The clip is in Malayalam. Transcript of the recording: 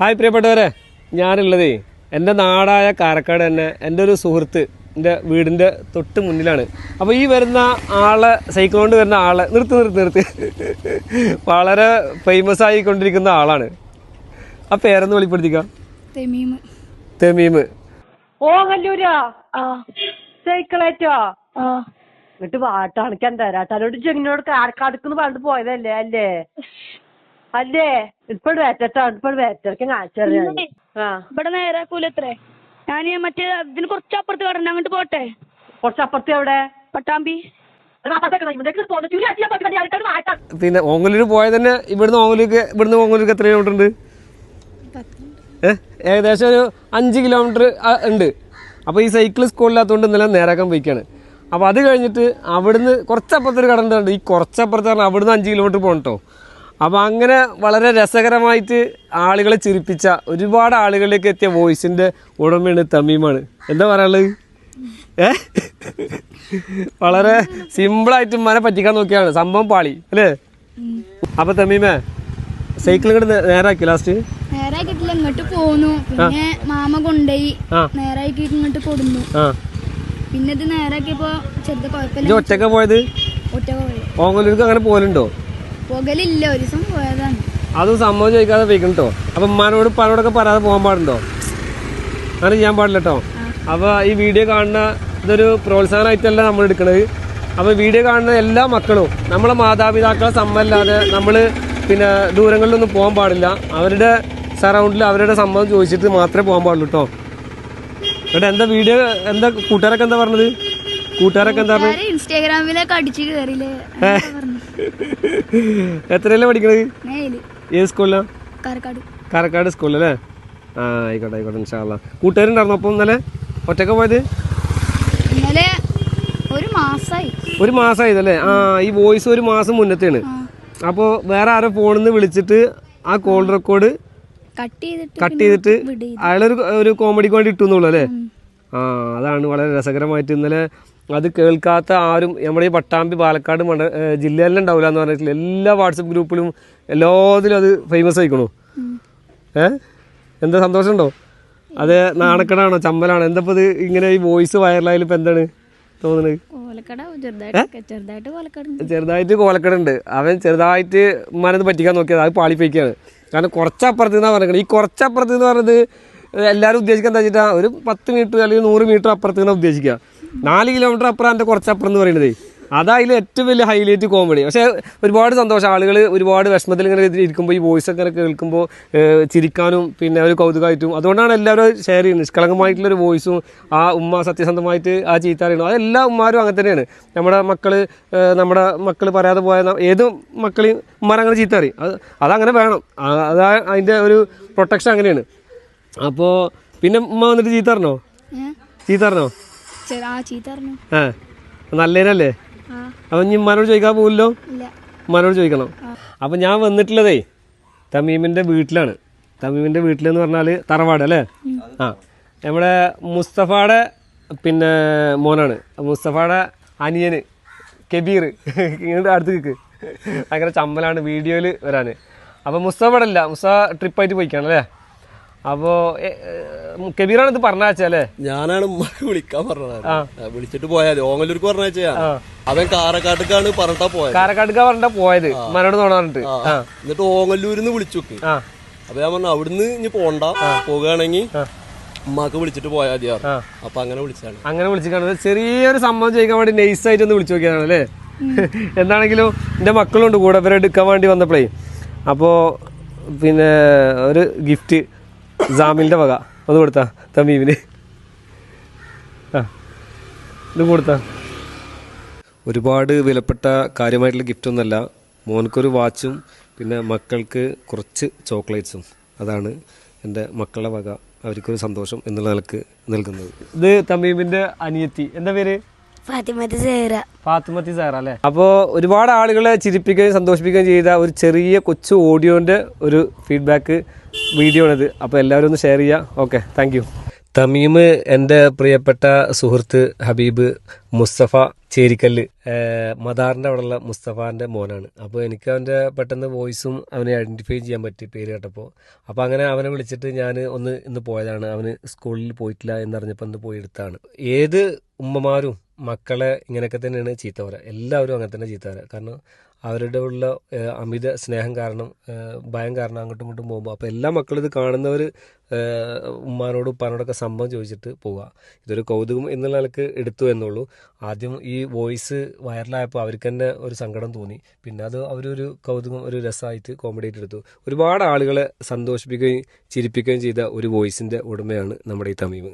ഹായ് പ്രിയപ്പെട്ടവരെ, ഞാനുള്ളതേ എൻ്റെ നാടായ കാരക്കാട് തന്നെ എൻ്റെ ഒരു സുഹൃത്ത് എൻ്റെ വീടിൻ്റെ തൊട്ട് മുന്നിലാണ്. അപ്പോൾ ഈ വരുന്ന ആളെ സൈക്കിൾ കൊണ്ട് വരുന്ന ആളെ നിർത്തി വളരെ ഫേമസ് ആയിക്കൊണ്ടിരിക്കുന്ന ആളാണ്. ആ പേരെന്ന് വെളിപ്പെടുത്തിക്കാം. തെമീം. ഓങ്ങല്ലൂരാ സൈക്കിളേറ്റോ എന്നിട്ട് വാട്ടാണിക്കാൻ തരാട്ടാലോട് ചെങ്ങിനോട് കാരക്കാടുക്കെന്ന് പറഞ്ഞിട്ട് പോയതല്ലേ അല്ലേ അല്ലേ ഇപ്പോഴും വേറ്റൊക്കെ കാണിച്ചറിയാം. ഇവിടെ നേരാക്കൂലത്രേ. ഞാൻ മറ്റേ ഇതിന് കുറച്ചപ്പുറത്ത് കടന്നു അങ്ങോട്ട് പോട്ടെ. കുറച്ചപ്പുറത്ത് എവിടെ? പട്ടാമ്പി. പിന്നെ ഓങ്ങല്ലൂർ പോയത് തന്നെ ഇവിടുന്ന് ഓങ്ങല്ലൂർക്ക് എത്ര കിലോമീറ്റർ ഉണ്ട്? ഏകദേശം ഒരു 5 കിലോമീറ്റർ ഉണ്ട്. അപ്പോൾ ഈ സൈക്കിൾ സ്കൂളില്ലാത്തതുകൊണ്ട് ഇന്നലെ നേരാക്കാൻ പോയിക്കാണ്. അപ്പോൾ അത് കഴിഞ്ഞിട്ട് അവിടുന്ന് കുറച്ചപ്പുറത്തൊരു കടന്നുണ്ട്. ഈ കുറച്ചപ്പുറത്ത് പറഞ്ഞാൽ അവിടുന്ന് 5 കിലോമീറ്റർ പോകണം കേട്ടോ. അപ്പോൾ അങ്ങനെ വളരെ രസകരമായിട്ട് ആളുകളെ ചിരിപ്പിച്ച ഒരുപാട് ആളുകളിലേക്ക് എത്തിയ വോയിസിൻ്റെ ഉടമയാണ് തമീമാണ്. എന്താ പറയാനുള്ളത്? വളരെ സിമ്പിളായിട്ട് മനെ പറ്റിക്കാൻ നോക്കിയാണ് സംഭവം പാളി അല്ലേ? അപ്പോൾ തമീമേ സൈക്കിൾ ഇങ്ങോട്ട് നേരാക്കി ലാസ്റ്റ് നേരാക്കിട്ടില്ല, ഇങ്ങോട്ട് പോന്നു. പിന്നെ മാമ കൊണ്ടുപോയി നേരാക്കി ഇങ്ങോട്ട് കൊടുന്നു. പിന്നെ ഇത് നേരാക്കിയപ്പോ ചെറുത് കുഴപ്പമില്ല. ഒറ്റക്ക പോയത്? ഓങ്ങല്ലൂർക്ക് അങ്ങനെ പോലുണ്ടോ? പോകലില്ല, ഒരു ദിവസം പോയതാണ്. അതും സംഭവം ചോദിക്കാതെ പോയിക്കണം കേട്ടോ. അപ്പം ഉമ്മാനോട് പലരോടൊക്കെ പറയാതെ പോകാൻ പാടുണ്ടോ? അങ്ങനെ ചെയ്യാൻ പാടില്ല കേട്ടോ. അപ്പോൾ ഈ വീഡിയോ കാണുന്ന ഇതൊരു പ്രോത്സാഹനമായിട്ടല്ല നമ്മൾ എടുക്കുന്നത്. അപ്പോൾ വീഡിയോ കാണുന്ന എല്ലാ മക്കളും നമ്മളെ മാതാപിതാക്കളെ സമ്മതമില്ലാതെ നമ്മൾ പിന്നെ ദൂരങ്ങളിലൊന്നും പോകാൻ പാടില്ല. അവരുടെ സറൗണ്ടിൽ അവരുടെ സമ്മതം ചോദിച്ചിട്ട് മാത്രമേ പോകാൻ പാടുള്ളൂ കേട്ടോ. എന്നിട്ട് എന്താ വീഡിയോ എന്താ കൂട്ടുകാരൊക്കെ എന്താ പറഞ്ഞത്? കൂട്ടുകാരൊക്കെ എന്താ പറഞ്ഞത്? ഇൻസ്റ്റാഗ്രാമിലൊക്കെ അടിച്ചു കയറിയില്ലേ? എത്രയല്ലേ പഠിക്കണത്? ഏത് സ്കൂളിലാണ്? കാരക്കാട് സ്കൂളിലല്ലേ? ആയിക്കോട്ടെ ഇൻഷാ അല്ലാ. കൂട്ടുകാരുണ്ടായിരുന്നു അപ്പം ഇന്നലെ ഒറ്റക്ക പോയത്? ഒരു മാസമായതല്ലേ? ഈ വോയിസ് ഒരു മാസം മുന്നത്തെയാണ്. അപ്പോൾ വേറെ ആരോ ഫോണിൽ നിന്ന് വിളിച്ചിട്ട് ആ കോൾ റെക്കോർഡ് കട്ട് ചെയ്തിട്ട് അയാളൊരു കോമഡിക്ക് വേണ്ടി ഇട്ടുന്നുള്ളൂ അല്ലേ? അതാണ് വളരെ രസകരമായിട്ട് ഇന്നലെ അത് കേൾക്കാത്ത ആരും നമ്മുടെ ഈ പട്ടാമ്പി പാലക്കാട് ജില്ലയിലും ഉണ്ടാവില്ല എന്ന് പറഞ്ഞിട്ടില്ല. എല്ലാ വാട്സപ്പ് ഗ്രൂപ്പിലും എല്ലാത്തിലും അത് ഫേമസ് ആയിക്കണു. എന്താ സന്തോഷമുണ്ടോ? അത് നാണക്കടാണോ ചമ്മലാണോ? എന്താ ഇത് ഇങ്ങനെ ഈ വോയിസ് വൈറലായാലും ഇപ്പം എന്താണ് തോന്നുന്നത്? ചെറുതായിട്ട് കോലക്കടുണ്ട്. അവൻ ചെറുതായിട്ട് ഉമ്മാനത് പറ്റിക്കാൻ നോക്കിയത് അത് പാളിപ്പോയിക്കാണ്. കാരണം കുറച്ചപ്പുറത്ത് നിന്നാണ് പറഞ്ഞത്. ഈ കുറച്ചപ്പുറത്ത് എന്ന് പറഞ്ഞത് എല്ലാവരും ഉദ്ദേശിക്കാൻ എന്താ വെച്ചിട്ടാ ഒരു 10 മീറ്റർ അല്ലെങ്കിൽ 100 മീറ്റർ അപ്പുറത്ത് നിന്നാണ് ഉദ്ദേശിക്കുക. 4 കിലോമീറ്റർ അപ്പുറം എൻ്റെ കുറച്ചപ്പുറം എന്ന് പറയുന്നത്. അതായാലും ഏറ്റവും വലിയ ഹൈലൈറ്റ് കോമഡി. പക്ഷേ ഒരുപാട് സന്തോഷം. ആളുകൾ ഒരുപാട് വിഷമത്തിൽ ഇങ്ങനെ ഇരിക്കുമ്പോൾ ഈ വോയിസ് ഒക്കെ കേൾക്കുമ്പോൾ ചിരിക്കാനും പിന്നെ ഒരു കൗതുകമായിട്ടും അതുകൊണ്ടാണ് എല്ലാവരും ഷെയർ ചെയ്യുന്നത്. നിഷ്കളങ്കമായിട്ടുള്ളൊരു വോയിസും ആ ഉമ്മ സത്യസന്ധമായിട്ട് ആ ചീത്ത അറിയണം. അതെല്ലാ ഉമ്മാരും അങ്ങനെ തന്നെയാണ്. നമ്മുടെ മക്കൾ പറയാതെ പോയ ഏത് മക്കളെയും ഉമ്മാരങ്ങനെ ചീത്ത അറിയും. അതങ്ങനെ വേണം. അതാ അതിൻ്റെ ഒരു പ്രൊട്ടക്ഷൻ അങ്ങനെയാണ്. അപ്പോൾ പിന്നെ ഉമ്മ വന്നിട്ട് ചീത്ത അറിഞ്ഞോ? നല്ലതിനല്ലേ? അപ്പം ഇനി ഉമ്മാനോട് ചോദിക്കാൻ പോകില്ലോ, ഉമ്മാനോട് ചോദിക്കണം. അപ്പം ഞാൻ വന്നിട്ടുള്ളതേ തമീമിൻ്റെ വീട്ടിലാണ്. തമീമിൻ്റെ വീട്ടിലെന്ന് പറഞ്ഞാൽ തറവാട് അല്ലേ? നമ്മുടെ മുസ്തഫയുടെ പിന്നെ മോനാണ്. മുസ്തഫയുടെ അനിയന് കബീർ ഇങ്ങോട്ട് അടുത്ത് നിൽക്ക്. ഭയങ്കര ചമ്മലാണ് വീഡിയോയിൽ വരാൻ. അപ്പം മുസ്തഫ ഇവിടെ അല്ല, മുസ്തഫ ട്രിപ്പായിട്ട് പോയിക്കാണ് അല്ലേ? അപ്പോ കബീറാണ് ഇത് പറഞ്ഞല്ലേ? ഞാനാണ് വിളിക്കാൻ പറഞ്ഞത്. വിളിച്ചിട്ട് പോയാല് ഓങ്ങല്ലൂർക്ക് പറഞ്ഞാ അവൻ കാരക്കാട്ടേക്കാണ് പറഞ്ഞിട്ടാ പോയത്. കാരക്കാട്ടേക്കാ പറഞ്ഞിട്ടാ പോയത് മനോട് തോന്നിട്ട്. എന്നിട്ട് ഓങ്ങല്ലൂരിന്ന് വിളിച്ചു. അപ്പൊ ഞാൻ പറഞ്ഞു അവിടുന്ന് ഇനി പോണ്ട, പോകുകയാണെങ്കിൽ ഉമ്മാക്ക് വിളിച്ചിട്ട് പോയാൽ മതിയാ. അപ്പൊ അങ്ങനെ വിളിച്ചാണ്. ചെറിയൊരു സംഭവം ചോദിക്കാൻ വേണ്ടി നൈസായിട്ട് ഒന്ന് വിളിച്ചു നോക്കിയതാണ് അല്ലേ? എന്താണെങ്കിലും എന്റെ മക്കളുണ്ട് കൂടെ, ഇവരെ എടുക്കാൻ വേണ്ടി വന്നപ്പോഴേ. അപ്പോ പിന്നെ ഒരു ഗിഫ്റ്റ് ജാമിലിന്റെ വക ഒന്ന് കൊടുത്താ തമീമിന്. ഇത് കൊടുത്താ ഒരുപാട് വിലപ്പെട്ട കാര്യമായിട്ടുള്ള ഗിഫ്റ്റൊന്നുമല്ല. മോനക്കൊരു വാച്ചും പിന്നെ മക്കൾക്ക് കുറച്ച് ചോക്ലേറ്റ്സും. അതാണ് എൻ്റെ മക്കളുടെ വക. അവർക്കൊരു സന്തോഷം എന്നുള്ള നിലക്ക് നൽകുന്നത്. ഇത് തമീമിന്റെ അനിയത്തി. എന്താ പേര്? ഫാത്തിമത്തി സഹറ അല്ലേ? അപ്പോൾ ഒരുപാട് ആളുകളെ ചിരിപ്പിക്കുകയും സന്തോഷിപ്പിക്കുകയും ചെയ്ത ഒരു ചെറിയ കൊച്ചു ഓഡിയോൻ്റെ ഒരു ഫീഡ്ബാക്ക് വീഡിയോ ആണിത്. അപ്പോൾ എല്ലാവരും ഒന്ന് ഷെയർ ചെയ്യുക. Okay, thank you. തമീം എൻ്റെ പ്രിയപ്പെട്ട സുഹൃത്ത് ഹബീബ് മുസ്തഫ ചേരിക്കല്ല് മദാറിൻ്റെ അവിടെയുള്ള മുസ്തഫാൻ്റെ മോനാണ്. അപ്പോൾ എനിക്ക് അവൻ്റെ പെട്ടെന്ന് വോയിസും അവനെ ഐഡൻറ്റിഫൈ ചെയ്യാൻ പറ്റി പേര് കേട്ടപ്പോൾ. അപ്പോൾ അങ്ങനെ അവനെ വിളിച്ചിട്ട് ഞാൻ ഇന്ന് പോയതാണ്. അവന് സ്കൂളിൽ പോയിട്ടില്ല എന്നറിഞ്ഞപ്പോൾ ഇന്ന് പോയി എടുത്താണ്. ഏത് ഉമ്മമാരും മക്കളെ ഇങ്ങനെയൊക്കെ തന്നെയാണ് ചീത്ത പറയുക. എല്ലാവരും അങ്ങനെ തന്നെ ചീത്ത പറയുക. കാരണം അവരുടെ ഉള്ള അമിത സ്നേഹം കാരണം, ഭയം കാരണം അങ്ങോട്ടും ഇങ്ങോട്ടും പോകുമ്പോൾ അപ്പോൾ എല്ലാ മക്കളും ഇത് കാണുന്നവർ ഉമ്മാനോടും ഉപ്പാനോടൊക്കെ സംഭവം ചോദിച്ചിട്ട് പോവുക. ഇതൊരു കൗതുകം എന്നുള്ള നിലക്ക് എടുത്തു എന്നുള്ളൂ. ആദ്യം ഈ വോയിസ് വൈറലായപ്പോൾ അവർക്ക് തന്നെ ഒരു സങ്കടം തോന്നി. പിന്നെ അത് അവരൊരു കൗതുകം, ഒരു രസമായിട്ട് കോമഡി ആയിട്ട് എടുത്തു. ഒരുപാട് ആളുകളെ സന്തോഷിപ്പിക്കുകയും ചിരിപ്പിക്കുകയും ചെയ്ത ഒരു വോയിസിൻ്റെ ഉടമയാണ് നമ്മുടെ ഈ തമീം.